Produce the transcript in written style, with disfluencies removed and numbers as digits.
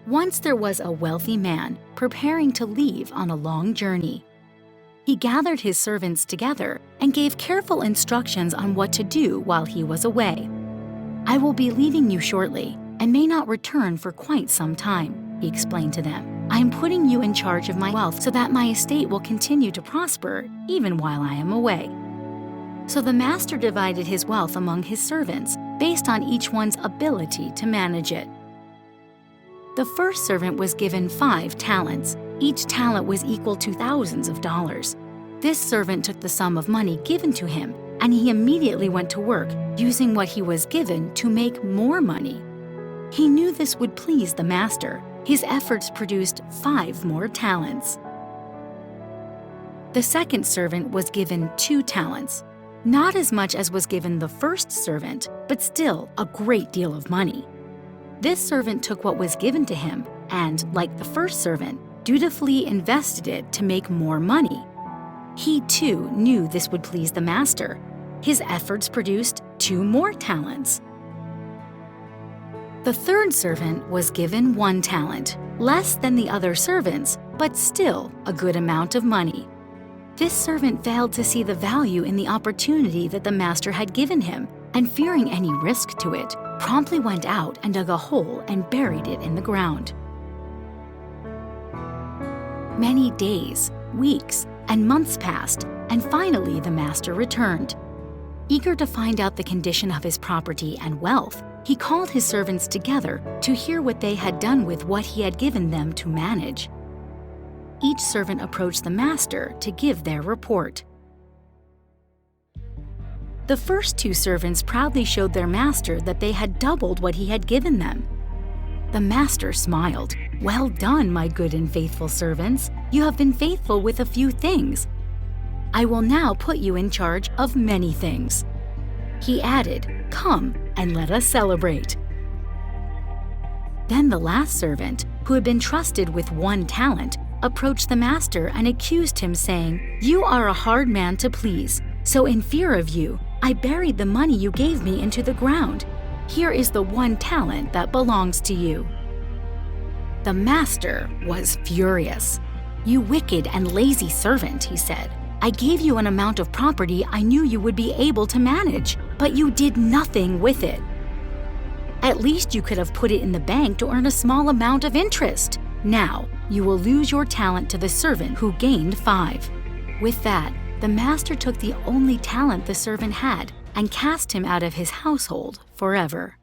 Once there was a wealthy man preparing to leave on a long journey. He gathered his servants together and gave careful instructions on what to do while he was away. "I will be leaving you shortly and may not return for quite some time," he explained to them. "I am putting you in charge of my wealth so that my estate will continue to prosper even while I am away." So the master divided his wealth among his servants based on each one's ability to manage it. The first servant was given 5 talents. Each talent was equal to thousands of dollars. This servant took the sum of money given to him, and he immediately went to work, using what he was given to make more money. He knew this would please the master. His efforts produced 5 more talents. The second servant was given 2 talents. Not as much as was given the first servant, but still a great deal of money. This servant took what was given to him and, like the first servant, dutifully invested it to make more money. He too knew this would please the master. His efforts produced 2 more talents. The third servant was given 1 talent, less than the other servants, but still a good amount of money. This servant failed to see the value in the opportunity that the master had given him, and fearing any risk to it, promptly went out and dug a hole and buried it in the ground. Many days, weeks, and months passed, and finally the master returned. Eager to find out the condition of his property and wealth, he called his servants together to hear what they had done with what he had given them to manage. Each servant approached the master to give their report. The first 2 servants proudly showed their master that they had doubled what he had given them. The master smiled. "Well done, my good and faithful servants. You have been faithful with a few things. I will now put you in charge of many things." He added, "Come and let us celebrate." Then the last servant, who had been trusted with 1 talent, approached the master and accused him, saying, "You are a hard man to please, so in fear of you, I buried the money you gave me into the ground. Here is the 1 talent that belongs to you." The master was furious. "You wicked and lazy servant," he said. "I gave you an amount of property I knew you would be able to manage, but you did nothing with it. At least you could have put it in the bank to earn a small amount of interest. Now, you will lose your talent to the servant who gained 5. With that, the master took the only talent the servant had and cast him out of his household forever.